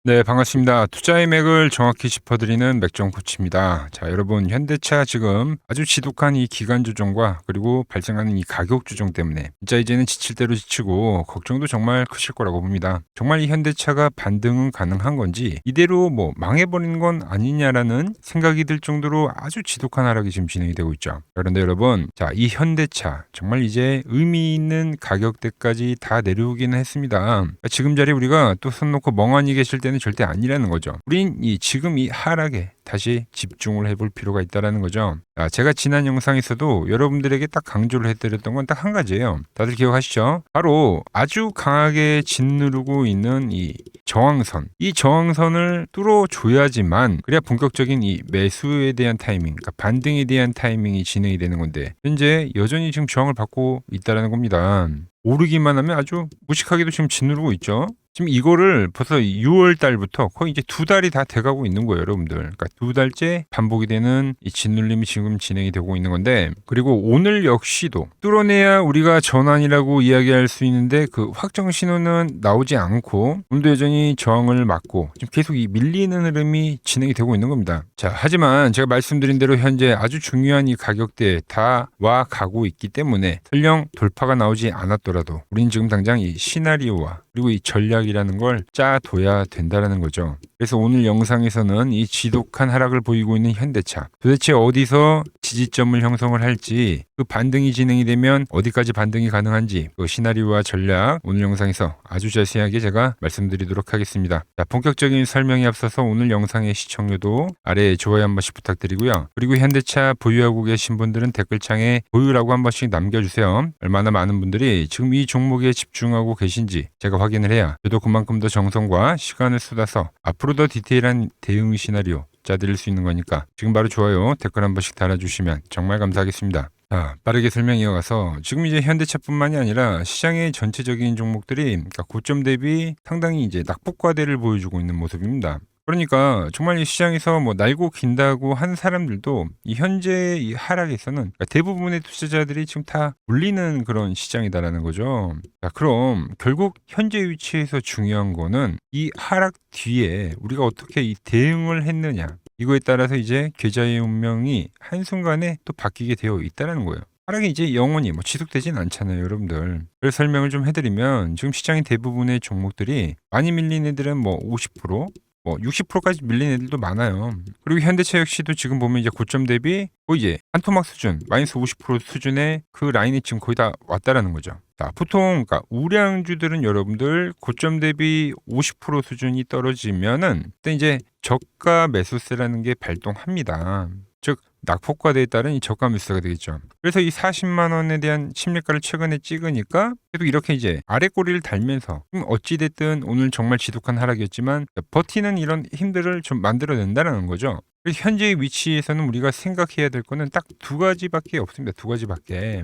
네, 반갑습니다. 투자의 맥을 정확히 짚어드리는 맥정 코치입니다. 자, 여러분, 현대차 지금 아주 지독한 이 기간 조정과 그리고 발생하는 이 가격 조정 때문에 진짜 이제는 지칠 대로 지치고 걱정도 정말 크실 거라고 봅니다. 정말 이 현대차가 반등은 가능한 건지 이대로 뭐 망해버리는 건 아니냐라는 생각이 들 정도로 아주 지독한 하락이 지금 진행이 되고 있죠. 그런데 여러분, 자, 이 현대차 정말 이제 의미 있는 가격대까지 다 내려오기는 했습니다. 지금 자리 우리가 또 손 놓고 멍하니 계실 때는 절대 아니라는 거죠. 우린 지금 이 하락에 다시 집중을 해볼 필요가 있다라는 거죠. 제가 지난 영상에서도 여러분들에게 딱 강조를 해드렸던 건 딱 한 가지예요. 다들 기억하시죠? 바로 아주 강하게 짓누르고 있는 이 저항선. 이 저항선을 뚫어줘야지만 그래야 본격적인 이 매수에 대한 타이밍, 그러니까 반등에 대한 타이밍이 진행이 되는 건데 현재 여전히 지금 저항을 받고 있다라는 겁니다. 오르기만 하면 아주 무식하게도 지금 짓누르고 있죠. 지금 이거를 벌써 6월 달부터 거의 이제 2달이 다 돼가고 있는 거예요, 여러분들. 그러니까 2달째 반복이 되는 이 짓눌림이 지금 진행이 되고 있는 건데, 그리고 오늘 역시도 뚫어내야 우리가 전환이라고 이야기할 수 있는데 그 확정 신호는 나오지 않고 오늘도 여전히 저항을 맞고 지금 계속 이 밀리는 흐름이 진행이 되고 있는 겁니다. 자, 하지만 제가 말씀드린 대로 현재 아주 중요한 이 가격대에 다 와 가고 있기 때문에 설령 돌파가 나오지 않았더라도 우리는 지금 당장 이 시나리오와 그리고 이 전략이라는 걸 짜둬야 된다는 거죠. 그래서 오늘 영상에서는 이 지독한 하락을 보이고 있는 현대차 도대체 어디서 지지점을 형성을 할지, 그 반등이 진행이 되면 어디까지 반등이 가능한지 그 시나리오와 전략 오늘 영상에서 아주 자세하게 제가 말씀드리도록 하겠습니다. 자, 본격적인 설명에 앞서서 오늘 영상의 시청료도 아래에 좋아요 한 번씩 부탁드리고요. 그리고 현대차 보유하고 계신 분들은 댓글창에 보유라고 한 번씩 남겨주세요. 얼마나 많은 분들이 지금 이 종목에 집중하고 계신지 제가 확인을 해야 저도 그만큼 더 정성과 시간을 쏟아서 앞으로 더 디테일한 대응 시나리오 짜드릴 수 있는 거니까 지금 바로 좋아요, 댓글 한 번씩 달아주시면 정말 감사하겠습니다. 자, 빠르게 설명 이어가서 지금 이제 현대차뿐만이 아니라 시장의 전체적인 종목들이 그러니까 고점 대비 상당히 이제 낙폭과대를 보여주고 있는 모습입니다. 그러니까 정말 이 시장에서 뭐 날고 긴다고 한 사람들도 이 현재 이 하락에서는 그러니까 대부분의 투자자들이 지금 다 물리는 그런 시장이다라는 거죠. 자, 그럼 결국 현재 위치에서 중요한 거는 이 하락 뒤에 우리가 어떻게 이 대응을 했느냐, 이거에 따라서 이제 계좌의 운명이 한순간에 또 바뀌게 되어 있다는 거예요. 하락이 이제 영원히 뭐 지속되진 않잖아요, 여러분들. 그래서 설명을 좀 해드리면 지금 시장의 대부분의 종목들이 많이 밀린 애들은 뭐 50%, 뭐 60%까지 밀린 애들도 많아요. 그리고 현대차 역시도 지금 보면 이제 고점 대비 거의 이제 한토막 수준, 마이너스 50% 수준의 그 라인이 지금 거의 다 왔다라는 거죠. 자, 보통 그러니까 우량주들은 여러분들 고점 대비 50% 수준이 떨어지면은 그때 이제 저가 매수세라는 게 발동합니다. 즉 낙폭과대에 따른 이 저가 매수가 되겠죠. 그래서 이 40만 원에 대한 침략가를 최근에 찍으니까 계속 이렇게 이제 아래 꼬리를 달면서 어찌 됐든 오늘 정말 지독한 하락이었지만 버티는 이런 힘들을 좀 만들어낸다는 거죠. 현재의 위치에서는 우리가 생각해야 될 거는 딱 두 가지밖에 없습니다. 두 가지밖에.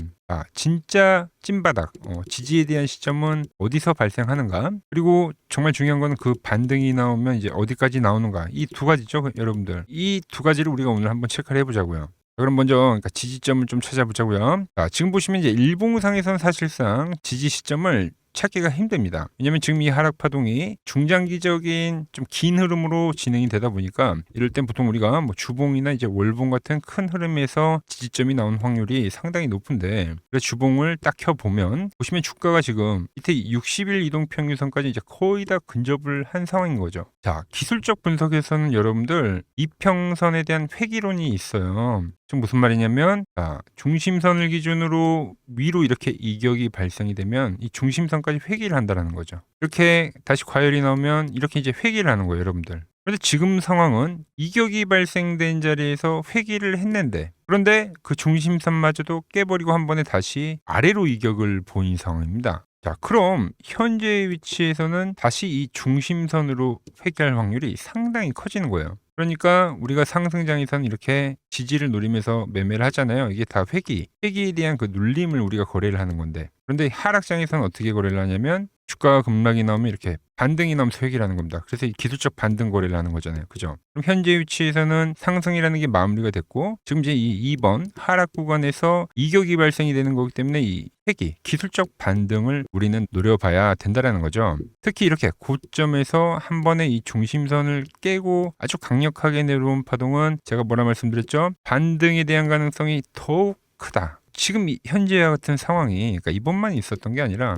진짜 찐바닥, 지지에 대한 시점은 어디서 발생하는가? 그리고 정말 중요한 거는 그 반등이 나오면 이제 어디까지 나오는가? 이 두 가지죠, 여러분들. 이 두 가지를 우리가 오늘 한번 체크를 해보자고요. 그럼 먼저 그러니까 지지점을 좀 찾아보자고요. 지금 보시면 이제 일봉상에서는 사실상 지지 시점을 찾기가 힘듭니다. 왜냐면 지금 이 하락 파동이 중장기적인 좀 긴 흐름으로 진행이 되다 보니까 이럴 땐 보통 우리가 뭐 주봉이나 이제 월봉 같은 큰 흐름에서 지지점이 나온 확률이 상당히 높은데, 그래서 주봉을 딱 켜보면 보시면 주가가 지금 밑에 60일 이동평균선까지 이제 거의 다 근접을 한 상황인 거죠. 자, 기술적 분석에서는 여러분들 이평선에 대한 회귀론이 있어요. 지금 무슨 말이냐면 중심선을 기준으로 위로 이렇게 이격이 발생이 되면 이 중심선까지 회귀를 한다는 거죠. 이렇게 다시 과열이 나오면 이렇게 이제 회귀를 하는 거예요, 여러분들. 그런데 지금 상황은 이격이 발생된 자리에서 회귀를 했는데, 그런데 그 중심선마저도 깨버리고 한 번에 다시 아래로 이격을 보인 상황입니다. 자, 그럼 현재의 위치에서는 다시 이 중심선으로 회귀할 확률이 상당히 커지는 거예요. 그러니까 우리가 상승장에서는 이렇게 지지를 노리면서 매매를 하잖아요. 이게 다 회귀에 대한 그 눌림을 우리가 거래를 하는 건데, 그런데 하락장에서는 어떻게 거래를 하냐면 주가 급락이 나오면 이렇게 반등이 나오면서 회귀라는 겁니다. 그래서 이 기술적 반등 거래를 하는 거잖아요. 그죠? 그럼 현재 위치에서는 상승이라는 게 마무리가 됐고 지금 이제 이 2번 하락 구간에서 이격이 발생이 되는 거기 때문에 이 회귀, 기술적 반등을 우리는 노려봐야 된다라는 거죠. 특히 이렇게 고점에서 한 번에 이 중심선을 깨고 아주 강력하게 내려온 파동은 제가 뭐라 말씀드렸죠? 반등에 대한 가능성이 더욱 크다. 지금 현재와 같은 상황이 그러니까 이번만 있었던 게 아니라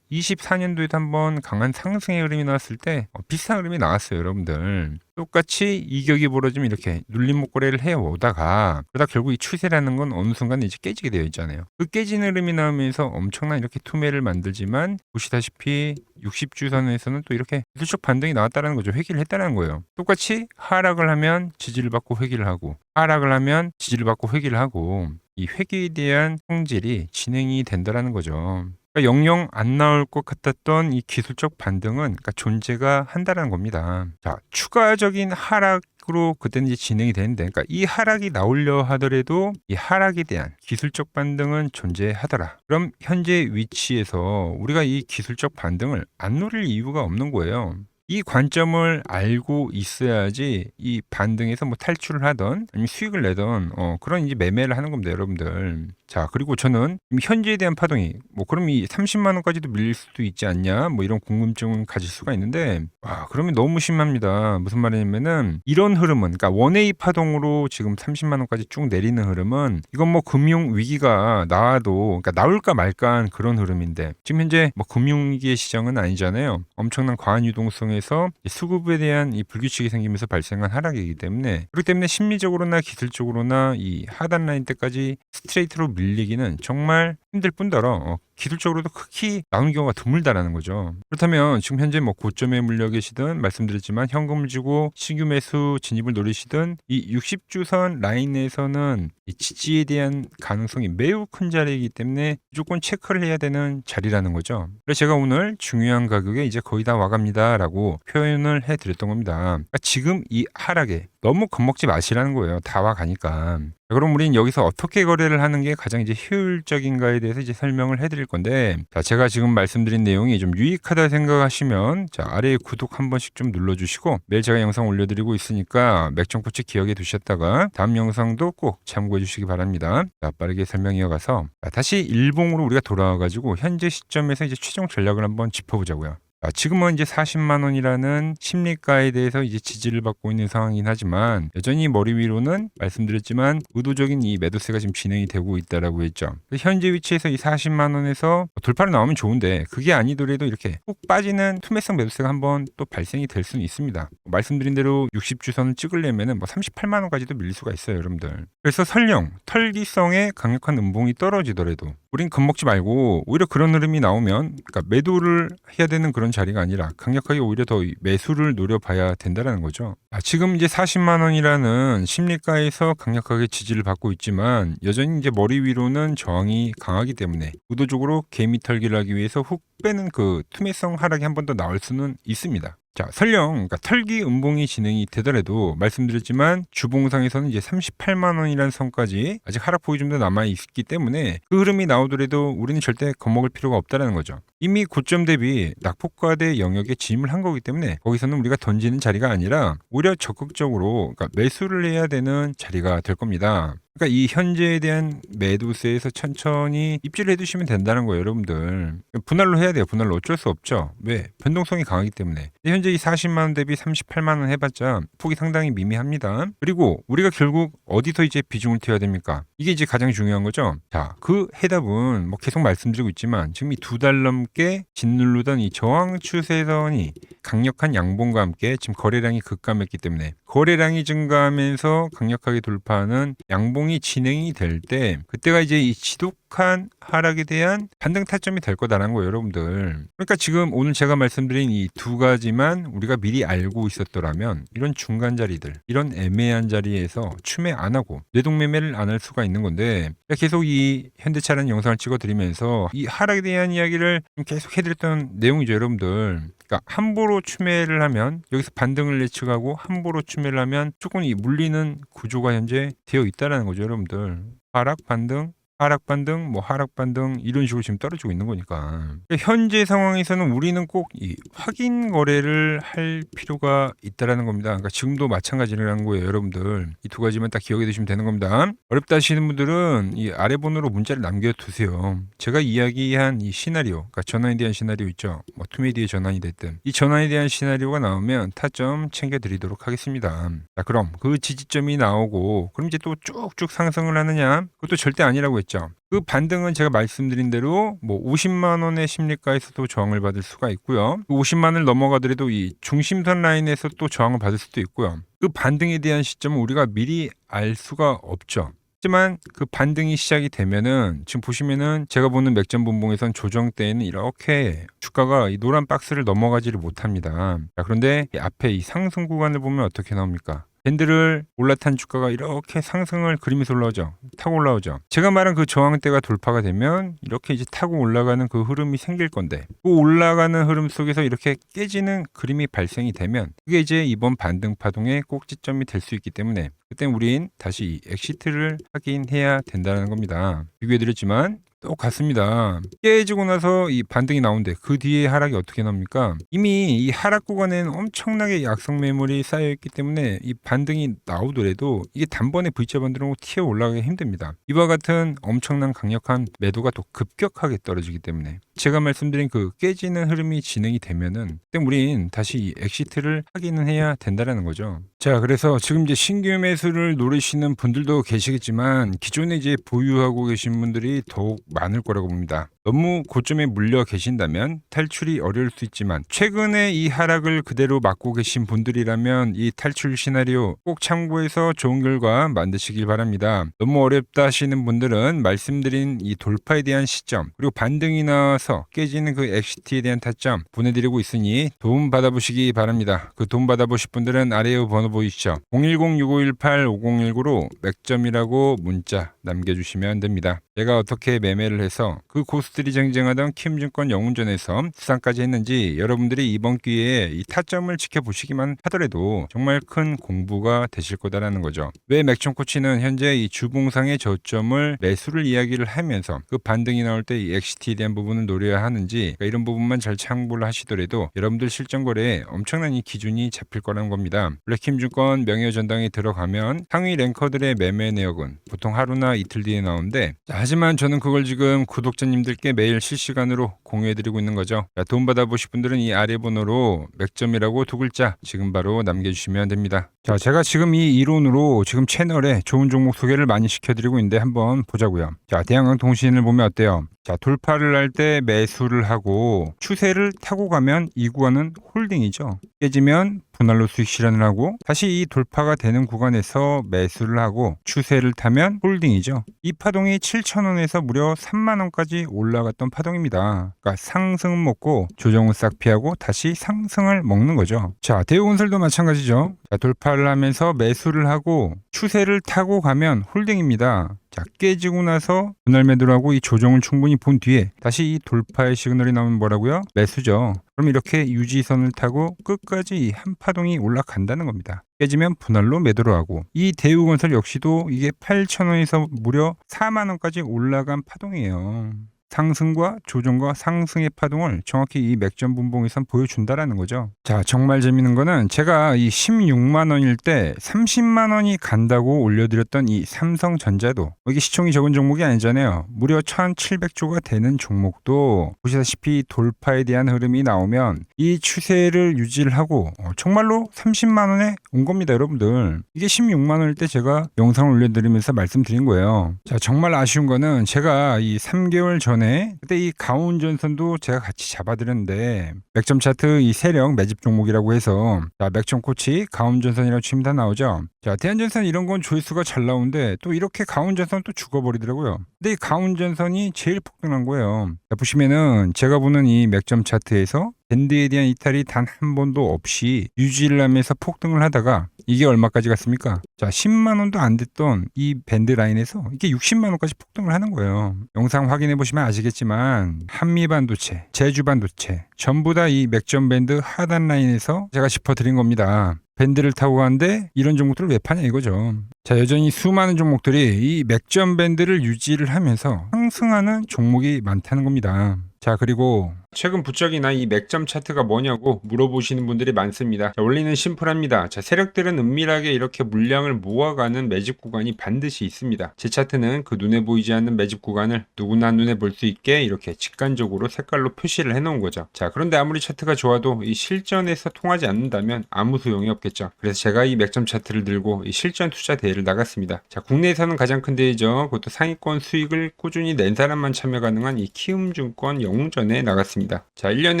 24년도에도 한번 강한 상승의 흐름이 나왔을 때 비슷한 흐름이 나왔어요, 여러분들. 똑같이 이격이 벌어지면 이렇게 눌림목 거래를 해오다가 그러다 결국 이 추세라는 건 어느 순간 이제 깨지게 되어 있잖아요. 그 깨지는 흐름이 나오면서 엄청난 이렇게 투매를 만들지만 보시다시피 60주선에서는 또 이렇게 기술적 반등이 나왔다는 거죠. 회귀를 했다는 거예요. 똑같이 하락을 하면 지지를 받고 회귀를 하고 하락을 하면 지지를 받고 회귀를 하고 이 회귀에 대한 성질이 진행이 된다라는 거죠. 그러니까 영영 안 나올 것 같았던 이 기술적 반등은 그러니까 존재가 한다는 겁니다. 자, 추가적인 하락으로 그때는 이제 진행이 되는데, 그러니까 이 하락이 나오려 하더라도 이 하락에 대한 기술적 반등은 존재하더라. 그럼 현재 위치에서 우리가 이 기술적 반등을 안 노릴 이유가 없는 거예요. 이 관점을 알고 있어야지 이 반등에서 뭐 탈출을 하던 아니면 수익을 내던 그런 이제 매매를 하는 겁니다, 여러분들. 자, 그리고 저는 현재에 대한 파동이 뭐 그럼 이 30만 원까지도 밀릴 수도 있지 않냐 뭐 이런 궁금증을 가질 수가 있는데 그러면 너무 심합니다. 무슨 말이냐면은 이런 흐름은 그러니까 원웨이 파동으로 지금 30만 원까지 쭉 내리는 흐름은 이건 뭐 금융 위기가 나와도 그러니까 나올까 말까한 그런 흐름인데 지금 현재 뭐 금융 위기의 시장은 아니잖아요. 엄청난 과한 유동성에서 수급에 대한 이 불규칙이 생기면서 발생한 하락이기 때문에 그렇기 때문에 심리적으로나 기술적으로나 이 하단 라인 때까지 스트레이트로 밀리기는 정말 힘들 뿐더러 기술적으로도 극히 나오는 경우가 드물다라는 거죠. 그렇다면 지금 현재 뭐 고점에 물려 계시든 말씀드렸지만 현금을 쥐고 신규 매수 진입을 노리시든 이 60주선 라인에서는 이 지지에 대한 가능성이 매우 큰 자리이기 때문에 무조건 체크를 해야 되는 자리라는 거죠. 그래서 제가 오늘 중요한 가격에 이제 거의 다 와갑니다라고 표현을 해드렸던 겁니다. 그러니까 지금 이 하락에 너무 겁먹지 마시라는 거예요. 다 와가니까. 그럼 우리는 여기서 어떻게 거래를 하는 게 가장 이제 효율적인가에 대해서 이제 설명을 해드릴 건데, 자, 제가 지금 말씀드린 내용이 좀 유익하다 생각하시면, 자, 아래에 구독 한 번씩 좀 눌러주시고, 매일 제가 영상 올려드리고 있으니까 맥정코치 기억에 두셨다가 다음 영상도 꼭 참고해 주시기 바랍니다. 자, 빠르게 설명 이어가서, 다시 일봉으로 우리가 돌아와가지고 현재 시점에서 이제 최종 전략을 한번 짚어보자고요. 지금은 이제 40만 원이라는 심리가에 대해서 이제 지지를 받고 있는 상황이긴 하지만 여전히 머리 위로는 말씀드렸지만 의도적인 이 매도세가 지금 진행이 되고 있다라고 했죠. 현재 위치에서 이 40만 원에서 돌파로 나오면 좋은데 그게 아니더라도 이렇게 훅 빠지는 투매성 매도세가 한번 또 발생이 될 수는 있습니다. 말씀드린 대로 60주선을 찍으려면은 뭐 38만 원까지도 밀릴 수가 있어요, 여러분들. 그래서 설령 털기성의 강력한 음봉이 떨어지더라도 우린 겁먹지 말고 오히려 그런 흐름이 나오면 그러니까 매도를 해야 되는 그런 자리가 아니라 강력하게 오히려 더 매수를 노려봐야 된다는 거죠. 지금 이제 40만 원이라는 심리가에서 강력하게 지지를 받고 있지만 여전히 이제 머리 위로는 저항이 강하기 때문에 의도적으로 개미 털기를 하기 위해서 훅 빼는 그 투매성 하락이 한 번 더 나올 수는 있습니다. 자, 설령 그러니까 털기 음봉이 진행이 되더라도 말씀드렸지만 주봉상에서는 이제 38만 원이라는 선까지 아직 하락폭이 좀 더 남아 있기 때문에 그 흐름이 나오더라도 우리는 절대 겁먹을 필요가 없다는 거죠. 이미 고점 대비 낙폭과대 영역에 진입을 한 거기 때문에 거기서는 우리가 던지는 자리가 아니라 오히려 적극적으로 그러니까 매수를 해야 되는 자리가 될 겁니다. 그러니까 이 현재에 대한 매도세에서 천천히 입지를 해두시면 된다는 거예요, 여러분들. 분할로 해야 돼요. 분할로 어쩔 수 없죠. 왜? 변동성이 강하기 때문에. 현재 이 40만 원 대비 38만 원 해봤자 폭이 상당히 미미합니다. 그리고 우리가 결국 어디서 이제 비중을 튀어야 됩니까? 이게 이제 가장 중요한 거죠. 자, 그 해답은 뭐 계속 말씀드리고 있지만 지금 이 2달 넘게 짓누르던 이 저항 추세선이 강력한 양봉과 함께 지금 거래량이 급감했기 때문에 거래량이 증가하면서 강력하게 돌파하는 양봉이 진행이 될 때 그때가 이제 이 지독한 하락에 대한 반등 타점이 될 거다라는 거예요, 여러분들. 그러니까 지금 오늘 제가 말씀드린 이 두 가지만 우리가 미리 알고 있었더라면 이런 중간 자리들, 이런 애매한 자리에서 추매 안 하고 뇌동매매를 안 할 수가 있는 건데 계속 이 현대차라는 영상을 찍어드리면서 이 하락에 대한 이야기를 계속 해드렸던 내용이죠, 여러분들. 그러니까 함부로 추매를 하면 여기서 반등을 예측하고 함부로 추매를 하면 조금 이 물리는 구조가 현재 되어 있다는 거죠, 여러분들. 하락, 반등, 하락 반등, 뭐 하락 반등 이런 식으로 지금 떨어지고 있는 거니까. 현재 상황에서는 우리는 꼭 이 확인 거래를 할 필요가 있다라는 겁니다. 그러니까 지금도 마찬가지라는 거예요, 여러분들. 이 두 가지만 딱 기억해 두시면 되는 겁니다. 어렵다 하시는 분들은 이 아래 번호로 문자를 남겨두세요. 제가 이야기한 이 시나리오, 그러니까 전환에 대한 시나리오 있죠. 뭐 투메디의 전환이 됐든 이 전환에 대한 시나리오가 나오면 타점 챙겨드리도록 하겠습니다. 자, 그럼 그 지지점이 나오고 그럼 이제 또 쭉쭉 상승을 하느냐? 그것도 절대 아니라고 했죠. 그 반등은 제가 말씀드린 대로 뭐 50만 원의 심리가에서도 저항을 받을 수가 있고요. 그 50만 원을 넘어가더라도 이 중심선 라인에서 또 저항을 받을 수도 있고요. 그 반등에 대한 시점은 우리가 미리 알 수가 없죠. 하지만 그 반등이 시작이 되면은 지금 보시면은 제가 보는 맥점 분봉에선 조정 때에는 이렇게 주가가 이 노란 박스를 넘어가지를 못합니다. 자, 그런데 이 앞에 이 상승 구간을 보면 어떻게 나옵니까? 밴드를 올라탄 주가가 이렇게 상승을 그리면서 올라오죠. 타고 올라오죠. 제가 말한 그 저항대가 돌파가 되면 이렇게 이제 타고 올라가는 그 흐름이 생길 건데 그 올라가는 흐름 속에서 이렇게 깨지는 그림이 발생이 되면 그게 이제 이번 반등 파동의 꼭지점이 될 수 있기 때문에 그때 우린 다시 엑시트를 하긴 해야 된다는 겁니다. 비교해드렸지만 똑같습니다. 깨지고 나서 이 반등이 나오는데 그 뒤에 하락이 어떻게 나옵니까? 이미 이 하락 구간에는 엄청나게 약성 매물이 쌓여있기 때문에 이 반등이 나오더라도 이게 단번에 V자 반등으로 튀어 올라가기 힘듭니다. 이와 같은 엄청난 강력한 매도가 또 급격하게 떨어지기 때문에 제가 말씀드린 그 깨지는 흐름이 진행이 되면은 그때 우린 다시 이 엑시트를 하기는 해야 된다는 거죠. 자, 그래서 지금 이제 신규 매수를 노리시는 분들도 계시겠지만 기존에 이제 보유하고 계신 분들이 더욱 많을 거라고 봅니다. 너무 고점에 물려 계신다면 탈출이 어려울 수 있지만 최근에 이 하락을 그대로 막고 계신 분들이라면 이 탈출 시나리오 꼭 참고해서 좋은 결과 만드시길 바랍니다. 너무 어렵다 하시는 분들은 말씀드린 이 돌파에 대한 시점 그리고 반등이 나와서 깨지는 그 엑시트에 대한 타점 보내드리고 있으니 도움 받아보시기 바랍니다. 그 도움 받아보실 분들은 아래에 번호 보이시죠? 010-6518-5019로 맥점이라고 문자 남겨주시면 됩니다. 제가 어떻게 매매를 해서 그 고수들이 쟁쟁하던 킴증권 영운전에서 수상까지 했는지 여러분들이 이번 기회에 이 타점을 지켜보시기만 하더라도 정말 큰 공부가 되실 거다라는 거죠. 왜 맥점코치는 현재 이 주봉상의 저점을 매수를 이야기를 하면서 그 반등이 나올 때 이 엑시트에 대한 부분을 노려야 하는지 그러니까 이런 부분만 잘 참고를 하시더라도 여러분들 실전 거래에 엄청난 이 기준이 잡힐 거라는 겁니다. 블랙킴증권 명예전당에 들어가면 상위 랭커들의 매매 내역은 보통 하루나 이틀 뒤에 나오는데 하지만 저는 그걸 지금 구독자님들께 매일 실시간으로 공유해드리고 있는 거죠. 도움 받아보실 분들은 이 아래 번호로 맥점이라고 두 글자 지금 바로 남겨주시면 됩니다. 자, 제가 지금 이 이론으로 지금 채널에 좋은 종목 소개를 많이 시켜드리고 있는데 한번 보자고요. 자, 대한항공통신을 보면 어때요? 자, 돌파를 할 때 매수를 하고 추세를 타고 가면 이 구간은 홀딩이죠. 깨지면 분할로 수익 실현을 하고 다시 이 돌파가 되는 구간에서 매수를 하고 추세를 타면 홀딩이죠. 이 파동이 7,000원에서 무려 3만원까지 올라갔던 파동입니다. 그러니까 상승은 먹고 조정은 싹 피하고 다시 상승을 먹는 거죠. 자, 대우건설도 마찬가지죠. 자, 돌파를 하면서 매수를 하고 추세를 타고 가면 홀딩입니다. 자, 깨지고 나서 분할 매도를 하고 이 조정을 충분히 본 뒤에 다시 이 돌파의 시그널이 나오면 뭐라고요? 매수죠. 그럼 이렇게 유지선을 타고 끝까지 한 파동이 올라간다는 겁니다. 깨지면 분할로 매도를 하고 이 대우건설 역시도 이게 8,000원에서 무려 4만원까지 올라간 파동이에요. 상승과 조정과 상승의 파동을 정확히 이 맥점 분봉에선 보여준다라는 거죠. 자, 정말 재밌는 거는 제가 이 16만 원일 때 30만 원이 간다고 올려드렸던 이 삼성전자도 이게 시총이 적은 종목이 아니잖아요. 무려 1,700조가 되는 종목도 보시다시피 돌파에 대한 흐름이 나오면 이 추세를 유지를 하고 정말로 30만 원에 온 겁니다, 여러분들. 이게 16만 원일 때 제가 영상을 올려드리면서 말씀드린 거예요. 자, 정말 아쉬운 거는 제가 이 3개월 전에 그때 이 가온전선도 제가 같이 잡아드렸는데 맥점 차트 이 세력 매집 종목이라고 해서 자, 맥점 코치 가온전선이라고 치면 다 나오죠. 자, 대한전선 이런 건 조회수가 잘 나오는데 또 이렇게 가온전선 또 죽어버리더라고요. 근데 이 가온전선이 제일 폭등한 거예요. 자, 보시면은 제가 보는 이 맥점 차트에서 밴드에 대한 이탈이 단 한 번도 없이 유지를 하면서 폭등을 하다가 이게 얼마까지 갔습니까? 자, 10만 원도 안 됐던 이 밴드 라인에서 이게 60만 원까지 폭등을 하는 거예요. 영상 확인해 보시면 아시겠지만 한미반도체, 제주반도체 전부 다 이 맥점 밴드 하단 라인에서 제가 짚어드린 겁니다. 밴드를 타고 가는데 이런 종목들을 왜 파냐 이거죠. 자, 여전히 수많은 종목들이 이 맥점 밴드를 유지를 하면서 상승하는 종목이 많다는 겁니다. 자, 그리고 최근 부쩍이나 이 맥점 차트가 뭐냐고 물어보시는 분들이 많습니다. 자, 원리는 심플합니다. 자, 세력들은 은밀하게 이렇게 물량을 모아가는 매집 구간이 반드시 있습니다. 제 차트는 그 눈에 보이지 않는 매집 구간을 누구나 눈에 볼 수 있게 이렇게 직관적으로 색깔로 표시를 해놓은 거죠. 자, 그런데 아무리 차트가 좋아도 이 실전에서 통하지 않는다면 아무 소용이 없겠죠. 그래서 제가 이 맥점 차트를 들고 이 실전 투자 대회를 나갔습니다. 자, 국내에서는 가장 큰 대회죠. 그것도 상위권 수익을 꾸준히 낸 사람만 참여 가능한 이 키움증권 영웅전에 나갔습니다. 자, 1년에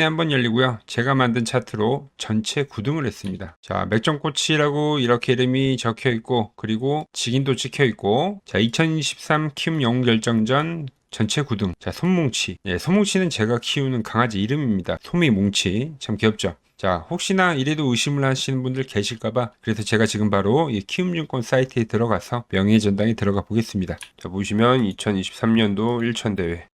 한 번 열리고요. 제가 만든 차트로 전체 9등을 했습니다. 자, 맥점코치라고 이렇게 이름이 적혀 있고, 그리고 직인도 찍혀 있고, 자, 2023 키움 영웅 결정전 전체 9등. 자, 손뭉치. 예, 손뭉치는 제가 키우는 강아지 이름입니다. 소미뭉치. 참 귀엽죠? 자, 혹시나 이래도 의심을 하시는 분들 계실까봐 그래서 제가 지금 바로 이 키움증권 사이트에 들어가서 명예의 전당에 들어가 보겠습니다. 자, 보시면 2023년도 1천대회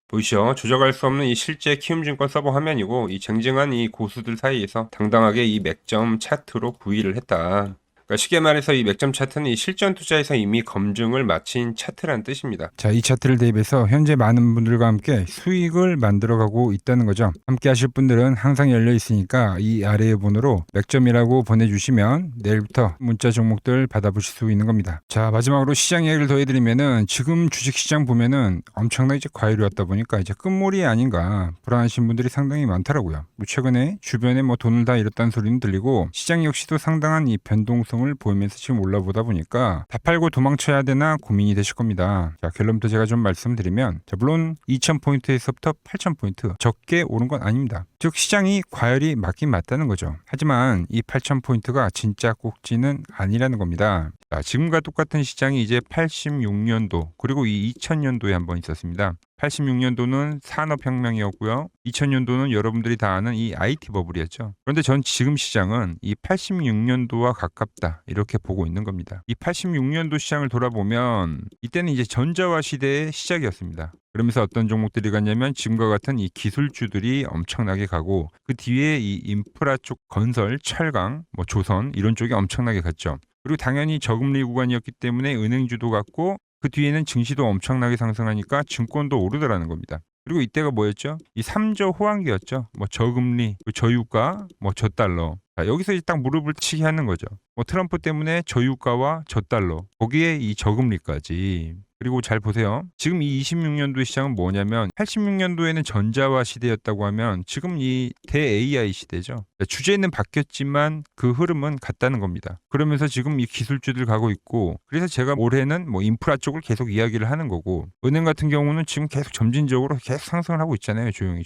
보이시죠? 조작할 수 없는 이 실제 키움증권 서버 화면이고, 이 쟁쟁한 이 고수들 사이에서 당당하게 이 맥점 차트로 구의를 했다. 그러니까 쉽게 말해서 이 맥점 차트는 이 실전 투자에서 이미 검증을 마친 차트란 뜻입니다. 자, 이 차트를 대입해서 현재 많은 분들과 함께 수익을 만들어가고 있다는 거죠. 함께 하실 분들은 항상 열려 있으니까 이 아래의 번호로 맥점이라고 보내주시면 내일부터 문자 종목들 받아보실 수 있는 겁니다. 자, 마지막으로 시장 이야기를 더 해드리면은 지금 주식시장 보면은 엄청나게 이제 과열이 왔다 보니까 이제 끝물이 아닌가 불안하신 분들이 상당히 많더라고요. 최근에 주변에 뭐 돈을 다 잃었다는 소리는 들리고 시장 역시도 상당한 이 변동성 을 보이면서 지금 올라보다 보니까 다 팔고 도망쳐야 되나 고민이 되실 겁니다. 자, 결론부터 제가 좀 말씀드리면, 자, 물론 2000포인트에서부터 8000포인트 적게 오른 건 아닙니다. 즉 시장이 과열이 맞긴 맞다는 거죠. 하지만 이 8000포인트가 진짜 꼭지는 아니라는 겁니다. 자, 지금과 똑같은 시장이 이제 86년도 그리고 이 2000년도에 한번 있었습니다. 86년도는 산업혁명이었고요. 2000년도는 여러분들이 다 아는 이 IT 버블이었죠. 그런데 전 지금 시장은 이 86년도와 가깝다 이렇게 보고 있는 겁니다. 이 86년도 시장을 돌아보면 이때는 이제 전자화 시대의 시작이었습니다. 그러면서 어떤 종목들이 갔냐면 지금과 같은 이 기술주들이 엄청나게 가고 그 뒤에 이 인프라 쪽 건설, 철강, 뭐 조선 이런 쪽이 엄청나게 갔죠. 그리고 당연히 저금리 구간이었기 때문에 은행주도 갔고 그 뒤에는 증시도 엄청나게 상승하니까 증권도 오르더라는 겁니다. 그리고 이때가 뭐였죠? 이 3조 호황기였죠. 뭐 저금리, 저유가, 뭐 저달러. 자, 여기서 이제 딱 무릎을 치게 하는 거죠. 뭐 트럼프 때문에 저유가와 저달러, 거기에 이 저금리까지. 그리고 잘 보세요. 지금 이 26년도 시장은 뭐냐면 86년도에는 전자화 시대였다고 하면 지금 이 대-AI 시대죠. 주제는 바뀌었지만 그 흐름은 같다는 겁니다. 그러면서 지금 이 기술주들 가고 있고, 그래서 제가 올해는 뭐 인프라 쪽을 계속 이야기를 하는 거고, 은행 같은 경우는 지금 계속 점진적으로 계속 상승을 하고 있잖아요. 조용히.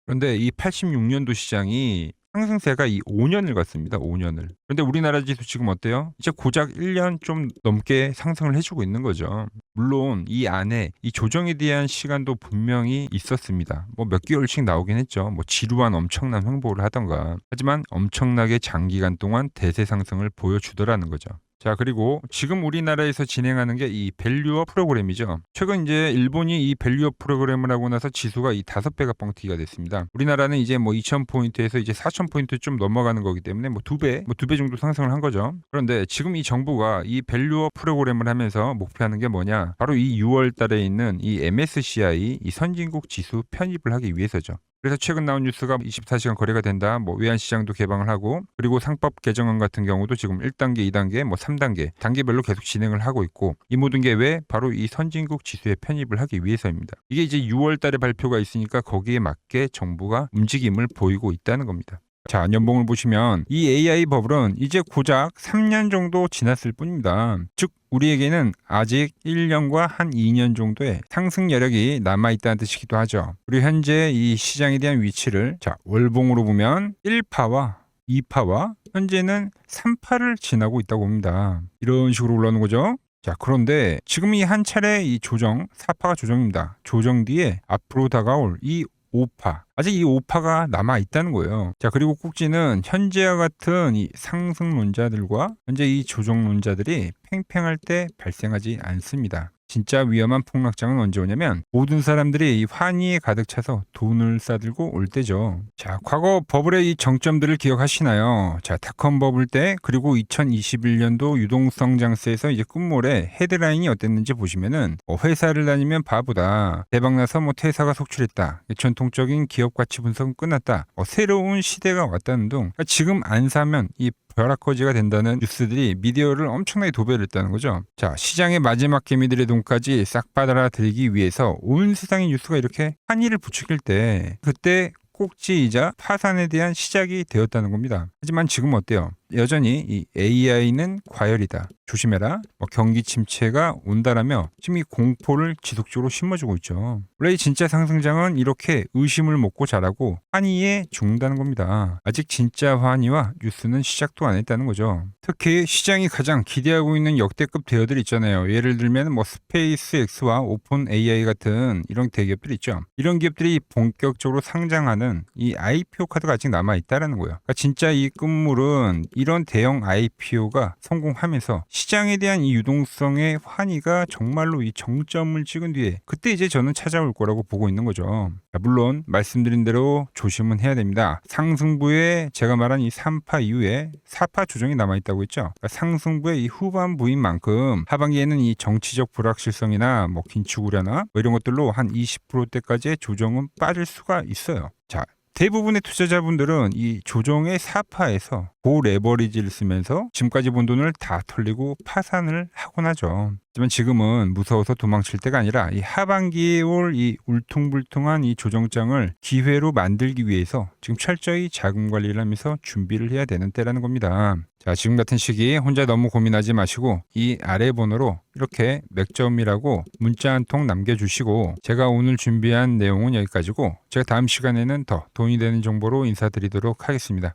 그런데 이 86년도 시장이 상승세가 이 5년을 갔습니다. 5년을. 그런데 우리나라 지수 지금 어때요? 이제 고작 1년 좀 넘게 상승을 해주고 있는 거죠. 물론 이 안에 이 조정에 대한 시간도 분명히 있었습니다. 뭐 몇 개월씩 나오긴 했죠. 뭐 지루한 엄청난 횡보를 하던가. 하지만 엄청나게 장기간 동안 대세 상승을 보여주더라는 거죠. 자, 그리고 지금 우리나라에서 진행하는 게 이 밸류업 프로그램이죠. 최근 이제 일본이 이 밸류업 프로그램을 하고 나서 지수가 이 5배가 뻥튀기가 됐습니다. 우리나라는 이제 뭐 2000포인트에서 이제 4000포인트 좀 넘어가는 거기 때문에 뭐 2배 정도 상승을 한 거죠. 그런데 지금 이 정부가 이 밸류업 프로그램을 하면서 목표하는 게 뭐냐? 바로 이 6월 달에 있는 이 MSCI 이 선진국 지수 편입을 하기 위해서죠. 그래서 최근 나온 뉴스가 24시간 거래가 된다. 뭐 외환시장도 개방을 하고, 그리고 상법 개정안 같은 경우도 지금 1단계, 2단계, 뭐 3단계, 단계별로 계속 진행을 하고 있고, 이 모든 게 왜? 바로 이 선진국 지수에 편입을 하기 위해서입니다. 이게 이제 6월 달에 발표가 있으니까 거기에 맞게 정부가 움직임을 보이고 있다는 겁니다. 자, 연봉을 보시면 이 AI 버블은 이제 고작 3년 정도 지났을 뿐입니다. 즉 우리에게는 아직 1년과 한 2년 정도의 상승 여력이 남아있다는 뜻이기도 하죠. 그리고 현재 이 시장에 대한 위치를 자, 월봉으로 보면 1파와 2파와 현재는 3파를 지나고 있다고 봅니다. 이런 식으로 올라오는 거죠. 자, 그런데 지금 이 한 차례 이 조정, 4파가 조정입니다. 조정 뒤에 앞으로 다가올 이 5파. 아직 이 5파가 남아 있다는 거예요. 자, 그리고 꼭지는 현재와 같은 이 상승론자들과 현재 이 조정론자들이 팽팽할 때 발생하지 않습니다. 진짜 위험한 폭락장은 언제 오냐면 모든 사람들이 이 환희에 가득 차서 돈을 싸들고 올 때죠. 자, 과거 버블의 이 정점들을 기억하시나요? 자, 닷컴 버블 때 그리고 2021년도 유동성 장세에서 이제 끝물에 헤드라인이 어땠는지 보시면은 회사를 다니면 바보다. 대박나서 퇴사가 속출했다. 전통적인 기업 가치 분석은 끝났다. 새로운 시대가 왔다는 등 지금 안 사면 이 벼락거지가 된다는 뉴스들이 미디어를 엄청나게 도배를 했다는 거죠. 자, 시장의 마지막 개미들의 돈까지 싹 받아들이기 위해서 온 세상의 뉴스가 이렇게 환희를 부추길 때 그때 꼭지이자 파산에 대한 시작이 되었다는 겁니다. 하지만 지금 어때요? 여전히 이 AI는 과열이다. 조심해라. 경기 침체가 온다라며 지금 이 공포를 지속적으로 심어주고 있죠. 원래 이 진짜 상승장은 이렇게 의심을 먹고 자라고 환희에 죽는다는 겁니다. 아직 진짜 환희와 뉴스는 시작도 안 했다는 거죠. 특히 시장이 가장 기대하고 있는 역대급 대여들 있잖아요. 예를 들면 스페이스X와 오픈 AI 같은 이런 대기업들 있죠. 이런 기업들이 본격적으로 상장하는 이 IPO 카드가 아직 남아 있다라는 거예요. 그러니까 진짜 이 끝물은 이런 대형 IPO가 성공하면서 시장에 대한 이 유동성의 환희가 정말로 이 정점을 찍은 뒤에 그때 이제 저는 찾아올 거라고 보고 있는 거죠. 물론 말씀드린 대로 조심은 해야 됩니다. 상승부에 제가 말한 이 3파 이후에 4파 조정이 남아있다고 했죠. 그러니까 상승부의 이 후반부인 만큼 하반기에는 이 정치적 불확실성이나 긴축 우려나 이런 것들로 한 20%대까지의 조정은 빠질 수가 있어요. 자, 대부분의 투자자분들은 이 조정의 4파에서 고레버리지를 쓰면서 지금까지 본 돈을 다 털리고 파산을 하곤 하죠. 하지만 지금은 무서워서 도망칠 때가 아니라 이 하반기에 올 이 울퉁불퉁한 이 조정장을 기회로 만들기 위해서 지금 철저히 자금 관리를 하면서 준비를 해야 되는 때라는 겁니다. 자, 지금 같은 시기 혼자 너무 고민하지 마시고 이 아래 번호로 이렇게 맥점이라고 문자 한 통 남겨주시고 제가 오늘 준비한 내용은 여기까지고 제가 다음 시간에는 더 돈이 되는 정보로 인사드리도록 하겠습니다.